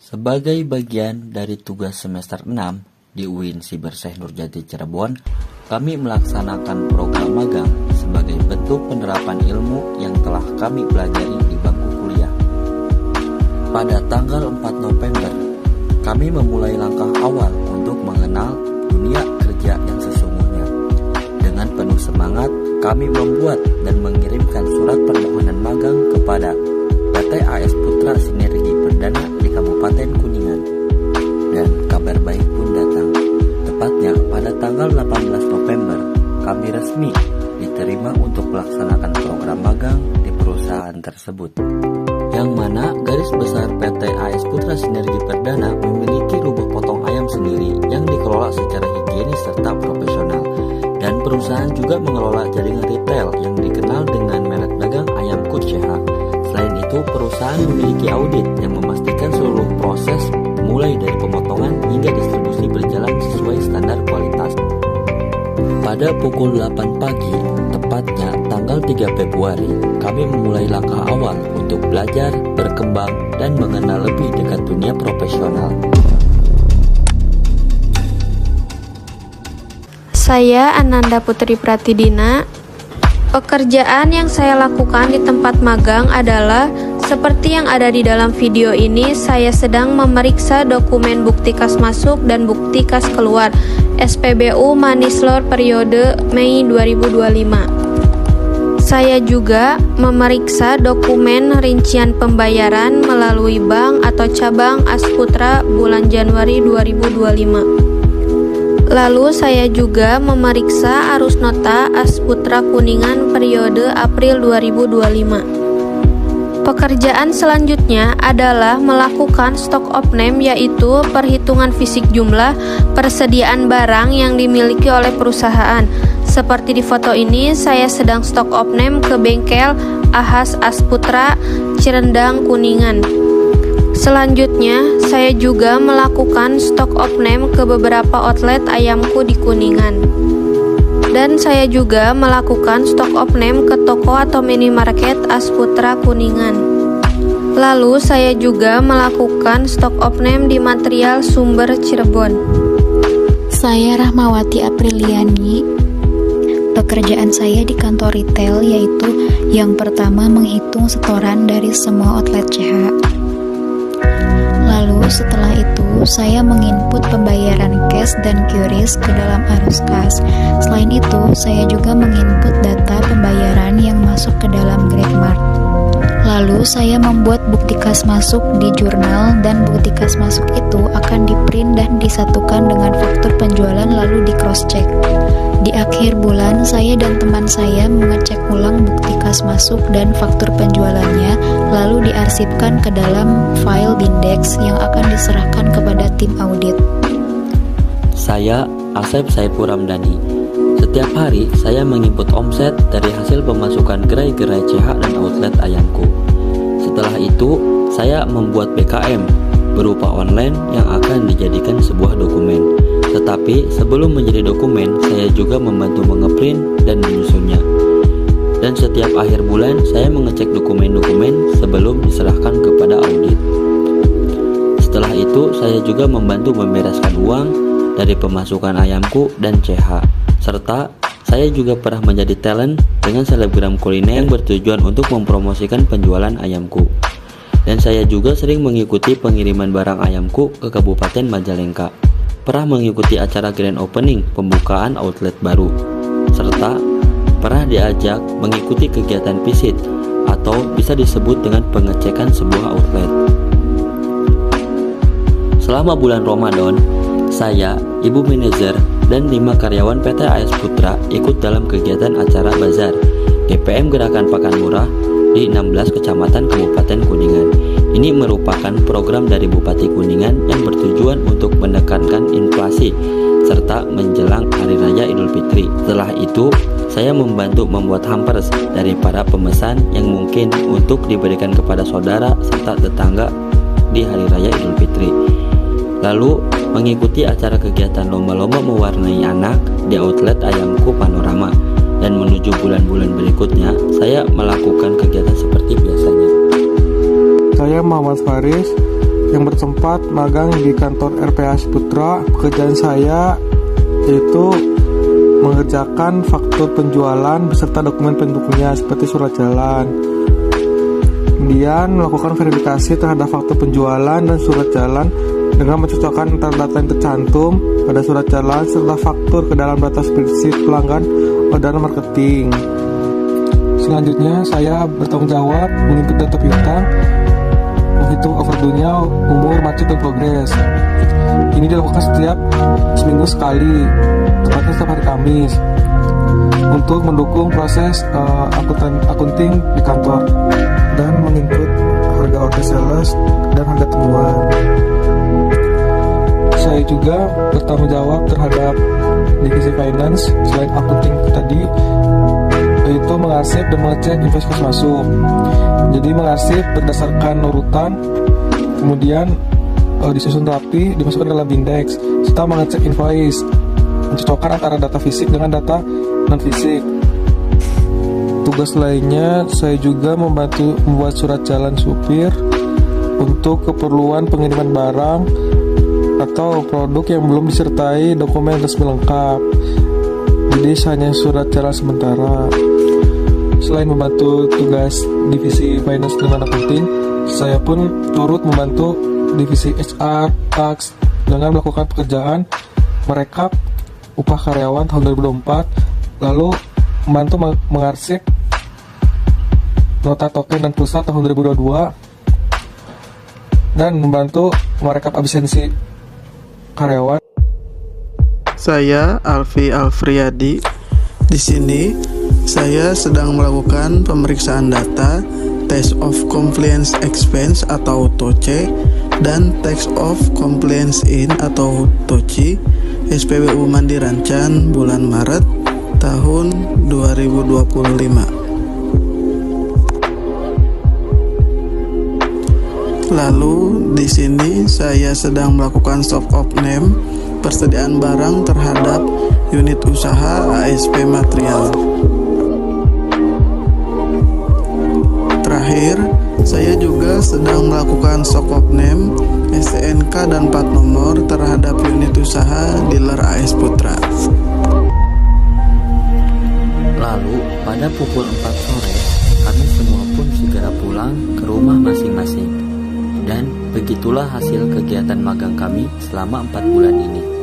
Sebagai bagian dari tugas semester 6 di UIN Siber Syekh Nurjati Cirebon, kami melaksanakan program magang sebagai bentuk penerapan ilmu yang telah kami pelajari di bangku kuliah. Pada tanggal 4 November, kami memulai langkah awal untuk mengenal dunia kerja yang sesungguhnya. Dengan penuh semangat, kami membuat dan mengirimkan surat permohonan magang kepada PT AS Putra Sinergi Perdana di Kabupaten Kuningan. Dan kabar baik pun datang. Tepatnya pada tanggal 18 November, kami resmi diterima untuk melaksanakan program magang di perusahaan tersebut. Yang mana garis besar PT AS Putra Sinergi Perdana memiliki lubuk potong ayam sendiri yang dikelola secara higienis serta profesional. Dan perusahaan juga mengelola jaringan retail yang dikenal dengan merek dagang ayamku CH. Selain itu, perusahaan memiliki audit yang memastikan seluruh proses mulai dari pemotongan hingga distribusi berjalan sesuai standar kualitas. Pada pukul 8 pagi, tepatnya tanggal 3 Februari, kami memulai langkah awal untuk belajar, berkembang, dan mengenal lebih dekat dunia profesional. Saya Ananda Putri Pratidina. Pekerjaan yang saya lakukan di tempat magang adalah seperti yang ada di dalam video ini. Saya sedang memeriksa dokumen bukti kas masuk dan bukti kas keluar SPBU Manislor periode Mei 2025. Saya juga memeriksa dokumen rincian pembayaran melalui bank atau cabang AS Putra bulan Januari 2025. Lalu saya juga memeriksa arus nota AS Putra Kuningan periode April 2025. Pekerjaan selanjutnya adalah melakukan stock of name, yaitu perhitungan fisik jumlah persediaan barang yang dimiliki oleh perusahaan. Seperti di foto ini, saya sedang stock of name ke bengkel Ahas AS Putra Cirendang Kuningan. Selanjutnya, saya juga melakukan stock of name ke beberapa outlet ayamku di Kuningan. Dan saya juga melakukan stock of name ke toko atau minimarket AS Putra Kuningan. Lalu saya juga melakukan stock of name di material sumber Cirebon. Saya Rahmawati Apriliani. Pekerjaan saya di kantor retail yaitu yang pertama menghitung setoran dari semua outlet CH. Lalu setelah itu saya menginput pembayaran cash dan QRIS ke dalam arus kas. Selain itu saya juga menginput data pembayaran yang masuk ke dalam GrabMart. Lalu saya membuat bukti kas masuk di jurnal, dan bukti kas masuk itu akan di-print dan disatukan dengan faktur penjualan lalu di cross-check. Di akhir bulan, saya dan teman saya mengecek ulang bukti kas masuk dan faktur penjualannya, lalu diarsipkan ke dalam file Bindex yang akan diserahkan kepada tim audit. Saya Asep Saipur Ramdhani. Setiap hari saya menginput omset dari hasil pemasukan gerai-gerai CH dan outlet ayamku. Setelah itu, saya membuat BKM berupa online yang akan dijadikan sebuah dokumen. Tetapi sebelum menjadi dokumen, saya juga membantu mengeprint dan menyusunnya. Dan setiap akhir bulan, saya mengecek dokumen-dokumen sebelum diserahkan kepada audit. Setelah itu, saya juga membantu membereskan uang dari pemasukan ayamku dan CH. Serta saya juga pernah menjadi talent dengan selebgram kuliner yang bertujuan untuk mempromosikan penjualan ayamku. Dan saya juga sering mengikuti pengiriman barang ayamku ke Kabupaten Majalengka. Pernah mengikuti acara grand opening pembukaan outlet baru. Serta pernah diajak mengikuti kegiatan visit atau bisa disebut dengan pengecekan sebuah outlet. Selama bulan Ramadan, saya, ibu manajer, dan 5 karyawan PT AS Putra ikut dalam kegiatan acara bazar GPM Gerakan Pakan Murah di 16 kecamatan Kabupaten Kuningan. Ini merupakan program dari Bupati Kuningan yang bertujuan untuk menekankan inflasi serta menjelang Hari Raya Idul Fitri. Setelah itu, saya membantu membuat hampers dari para pemesan yang mungkin untuk diberikan kepada saudara serta tetangga di Hari Raya Idul Fitri. Lalu mengikuti acara kegiatan lomba-lomba mewarnai anak di outlet ayamku Panorama. Dan menuju bulan-bulan berikutnya, saya melakukan kegiatan seperti biasanya. Saya Muhammad Faris yang bertempat magang di kantor RPAS Putra. Pekerjaan saya yaitu mengerjakan faktur penjualan beserta dokumen pendukungnya seperti surat jalan. Kemudian melakukan verifikasi terhadap faktur penjualan dan surat jalan dengan mencocokkan antara data yang tercantum pada surat jalan serta faktur ke dalam data spreadsheet pelanggan dan marketing. Selanjutnya saya bertanggung jawab menginput data piutang, menghitung overdue-nya, umur, macet, dan progres. Ini dilakukan setiap seminggu sekali, tepatnya setiap hari Kamis, untuk mendukung proses akunting di kantor dan menginput harga order sales dan harga temuan. Saya juga bertanggung jawab terhadap divisi finance selain akunting tadi, yaitu mengarsip dan mengecek invoice kas masuk. Jadi mengarsip berdasarkan urutan, kemudian disusun rapi, dimasukkan dalam index, serta mengecek invoice, mencocokkan antara data fisik dengan data non fisik. Tugas lainnya, saya juga membantu membuat surat jalan supir untuk keperluan pengiriman barang atau produk yang belum disertai dokumen resmi lengkap. Jadi hanya surat jalan sementara. Selain membantu tugas divisi finance dengan accounting, saya pun turut membantu divisi HR, tax dengan melakukan pekerjaan merekap upah karyawan tahun 2024, lalu membantu mengarsip nota token dan pulsa tahun 2022, dan membantu merekap absensi karyawan. Saya Alfi Alfriadi. Di sini saya sedang melakukan pemeriksaan data, Test of Compliance Expense atau TOC, dan Tax of Compliance In atau TOCI SPBU Mandi Rancan bulan Maret tahun 2025. Lalu di sini saya sedang melakukan stock of name, persediaan barang terhadap unit usaha ASP Material. Terakhir, saya juga sedang melakukan stock of name, STNK dan plat nomor terhadap unit usaha dealer AS Putra. Lalu pada pukul 4 sore, kami semua pun segera pulang ke rumah masing-masing. Dan begitulah hasil kegiatan magang kami selama 4 bulan ini.